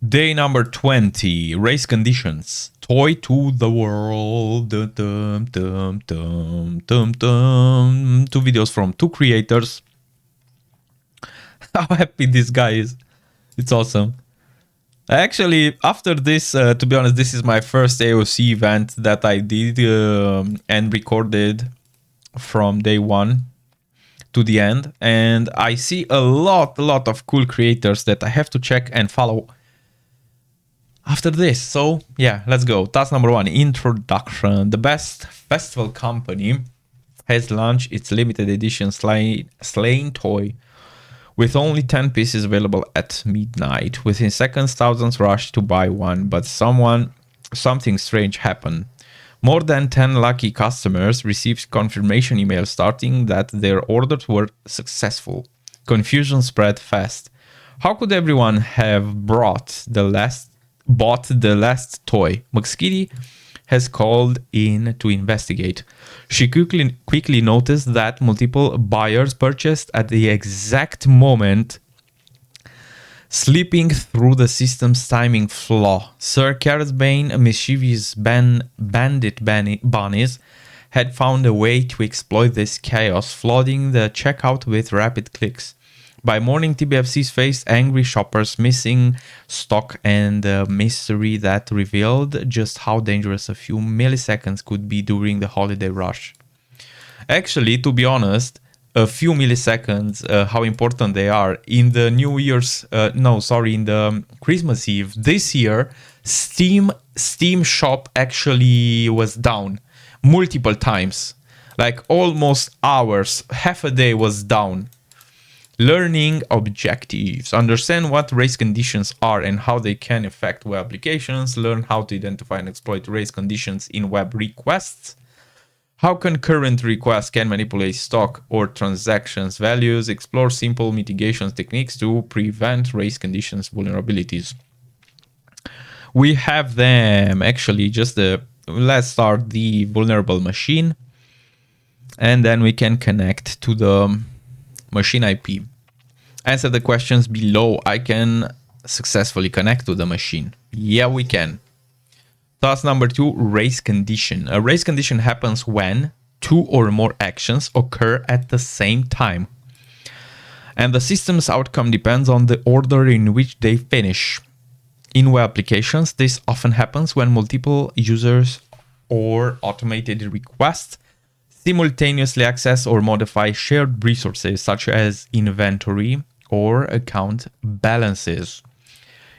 Day number 20, race conditions. Toy to the world. Dum, dum, dum, dum, dum, dum. Two videos from two creators. How happy this guy is. It's awesome. Actually, after this, to be honest, this is my first AOC event that I did and recorded from day one to the end. And I see a lot of cool creators that I have to check and follow after this. So yeah, let's go. Task number 1, introduction. The best festival company has launched its limited edition sleighing toy with only 10 pieces available at midnight. Within seconds, thousands rushed to buy one, but something strange happened. More than 10 lucky customers received confirmation emails stating that their orders were successful. Confusion spread fast. How could everyone have bought the last toy? McSkitty has called in to investigate. She quickly noticed that multiple buyers purchased at the exact moment, slipping through the system's timing flaw. Sir Carrotbane, mischievous bandit bunnies, had found a way to exploit this chaos, flooding the checkout with rapid clicks. By morning, TBFCs faced angry shoppers, missing stock, and a mystery that revealed just how dangerous a few milliseconds could be during the holiday rush. Actually, to be honest, a few milliseconds, how important they are. In the in the Christmas Eve this year, Steam shop actually was down multiple times, like almost hours, half a day was down. Learning objectives. Understand what race conditions are and how they can affect web applications. Learn how to identify and exploit race conditions in web requests. How concurrent requests can manipulate stock or transactions values. Explore simple mitigation techniques to prevent race conditions vulnerabilities. We have them actually let's start the vulnerable machine, and then we can connect to the machine IP. Answer the questions below. I can successfully connect to the machine. Yeah, we can. Task number 2, race condition. A race condition happens when 2 or more actions occur at the same time, and the system's outcome depends on the order in which they finish. In web applications, this often happens when multiple users or automated requests simultaneously access or modify shared resources such as inventory or account balances.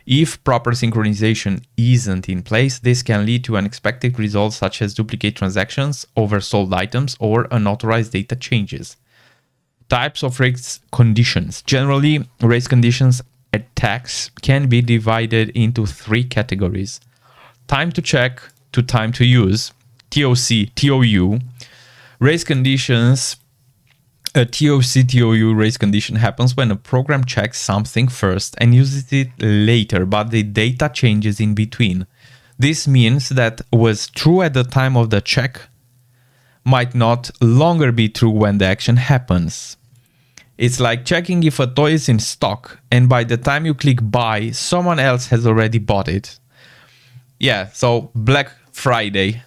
If proper synchronization isn't in place, this can lead to unexpected results such as duplicate transactions, oversold items, or unauthorized data changes. Types of race conditions. Generally, race conditions attacks can be divided into 3 categories: time to check to time to use, TOU. Race conditions. A TOU race condition happens when a program checks something first and uses it later, but the data changes in between. This means that was true at the time of the check might not longer be true when the action happens. It's like checking if a toy is in stock, and by the time you click buy, someone else has already bought it. Yeah, so Black Friday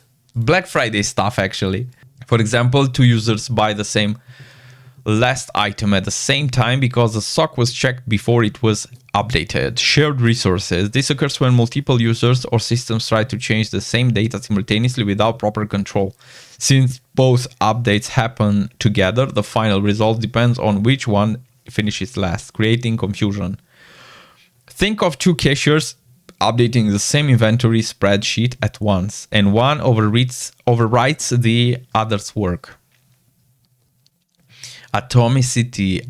stuff actually. For example, 2 users buy the same last item at the same time because the stock was checked before it was updated. Shared resources. This occurs when multiple users or systems try to change the same data simultaneously without proper control. Since both updates happen together, the final result depends on which one finishes last, creating confusion. Think of 2 cashiers updating the same inventory spreadsheet at once, and one overwrites the other's work. Atomicity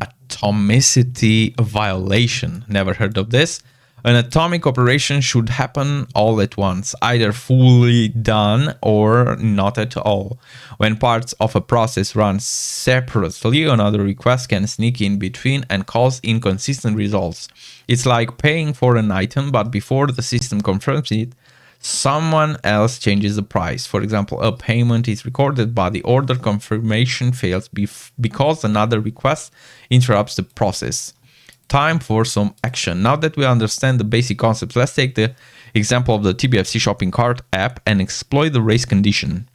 violation. Never heard of this. An atomic operation should happen all at once, either fully done or not at all. When parts of a process run separately, another request can sneak in between and cause inconsistent results. It's like paying for an item, but before the system confirms it, someone else changes the price. For example, a payment is recorded, but the order confirmation fails because another request interrupts the process. time for some action. Now that we understand the basic concepts, let's take the example of the TBFC shopping cart app and exploit the race condition.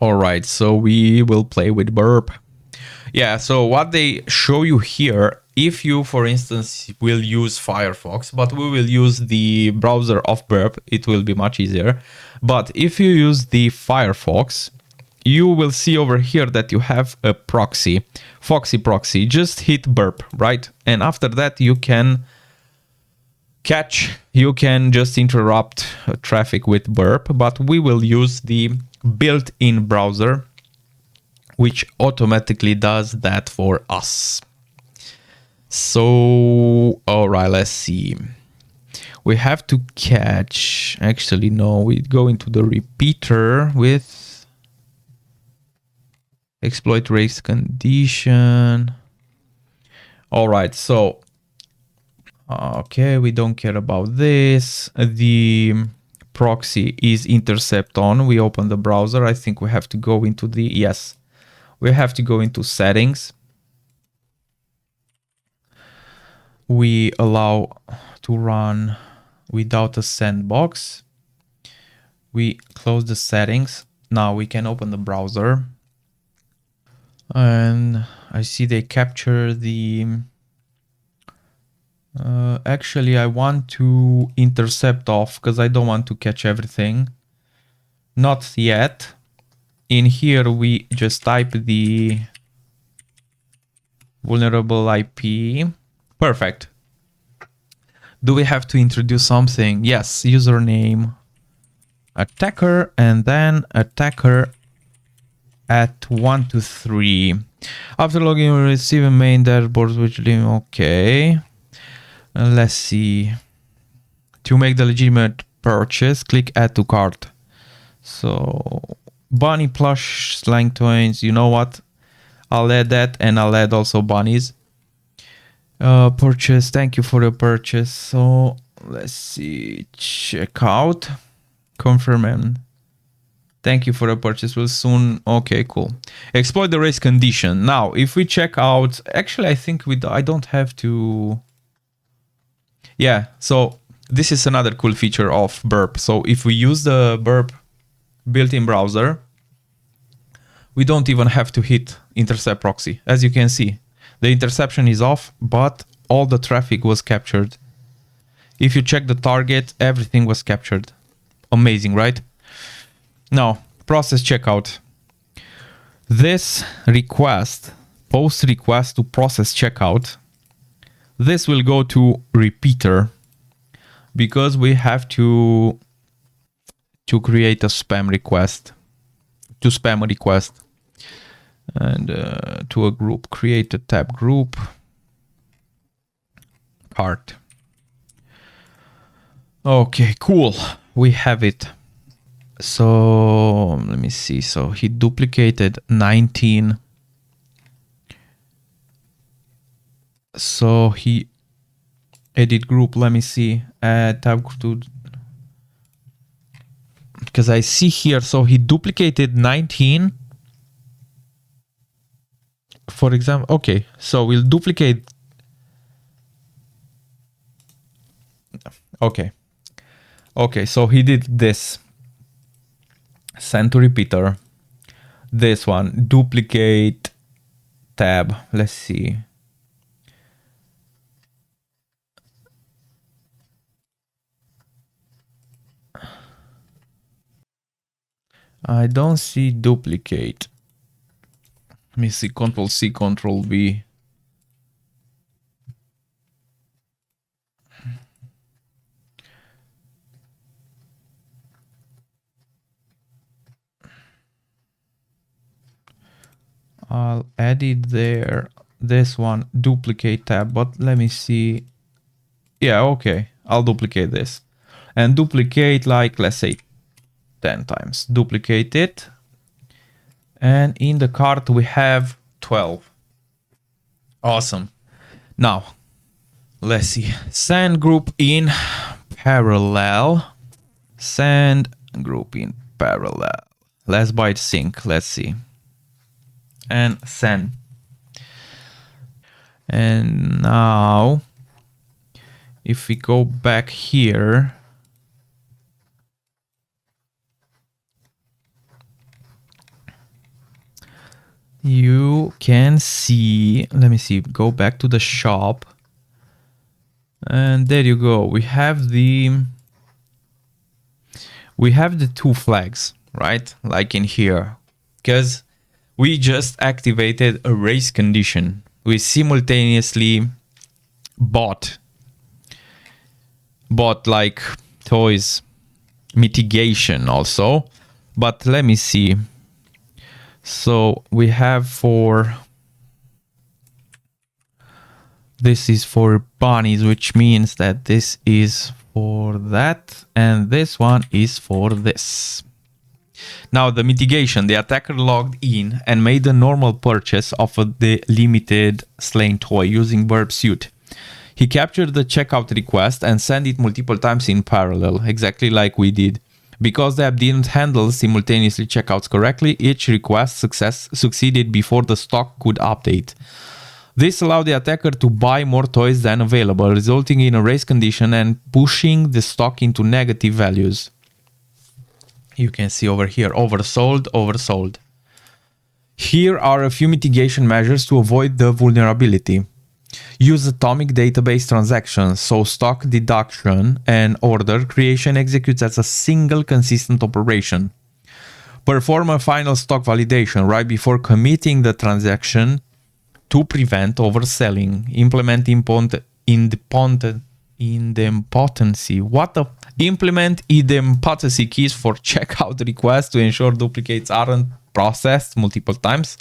All right, so we will play with burp. Yeah, so what they show you here, if you, for instance, will use Firefox, but we will use the browser of burp, it will be much easier. But if you use the Firefox, you will see over here that you have a proxy, Foxy proxy. Just hit burp, right? And after that, you can just interrupt traffic with burp, but we will use the built-in browser, which automatically does that for us. So, all right, let's see. We have to catch, actually, no, we go into the repeater with exploit race condition. All right, so, okay, we don't care about this. The proxy is intercept on. We open the browser. I think we have to go into the, yes, we have to go into settings. We allow to run without a sandbox. We close the settings. Now we can open the browser. And I see they capture the... actually, I want to intercept off because I don't want to catch everything. Not yet. In here, we just type the vulnerable IP. Perfect. Do we have to introduce something? Yes, username, attacker, and then attacker at 1 to 3. After logging, we receive a main dashboard which okay. Let's see. To make the legitimate purchase, click add to cart. So bunny plush slang toys, you know what? I'll add that, and I'll add also bunnies. Purchase, thank you for the purchase. So let's see, check out, confirm, and thank you for the purchase. Will soon, okay, cool. Exploit the race condition. Now, if we check out, actually, I think I don't have to. Yeah, so this is another cool feature of burp. So if we use the burp built-in browser, we don't even have to hit intercept proxy. As you can see, the interception is off, but all the traffic was captured. If you check the target, everything was captured. Amazing, right? Now, process checkout. This request, post request to process checkout, this will go to repeater because we have to create a spam request, to spam a request. And to a group, create a tab group, cart. Okay, cool. We have it. So let me see. So he duplicated 19. So he edit group. Let me see. Tab group. Because I see here. So he duplicated 19. For example, okay, so we'll duplicate. Okay, so he did this. Send to repeater. This one, duplicate tab. Let's see. I don't see duplicate. Let me see, Control C, Control V. I'll add it there. This one, duplicate tab, but let me see. Yeah, okay, I'll duplicate this. And duplicate, like, let's say 10 times. Duplicate it. And in the cart, we have 12. Awesome. Now, let's see. Send group in parallel. Send group in parallel. Let's byte sync. Let's see. And send. And now, if we go back here, you can see, let me see, go back to the shop. And there you go. We have the two flags, right? Like in here, because we just activated a race condition. We simultaneously bought like toys mitigation also. But let me see. So we have this is for bunnies, which means that this is for that, and this one is for this. Now the mitigation, the attacker logged in and made a normal purchase of the limited slain toy using burp suit. He captured the checkout request and sent it multiple times in parallel, exactly like we did. Because the app didn't handle simultaneously checkouts correctly, each request succeeded before the stock could update. This allowed the attacker to buy more toys than available, resulting in a race condition and pushing the stock into negative values. You can see over here, oversold, oversold. Here are a few mitigation measures to avoid the vulnerability. Use atomic database transactions, so stock deduction and order creation executes as a single consistent operation. Perform a final stock validation right before committing the transaction to prevent overselling. Implement Implement idempotency keys for checkout requests to ensure duplicates aren't processed multiple times.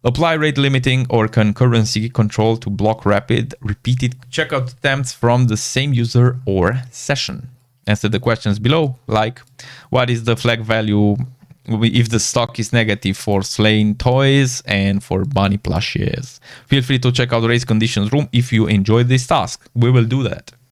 Apply rate limiting or concurrency control to block repeated checkout attempts from the same user or session. Answer the questions below, like what is the flag value if the stock is negative for slain toys and for bunny plushes. Feel free to check out the race conditions room if you enjoyed this task. We will do that.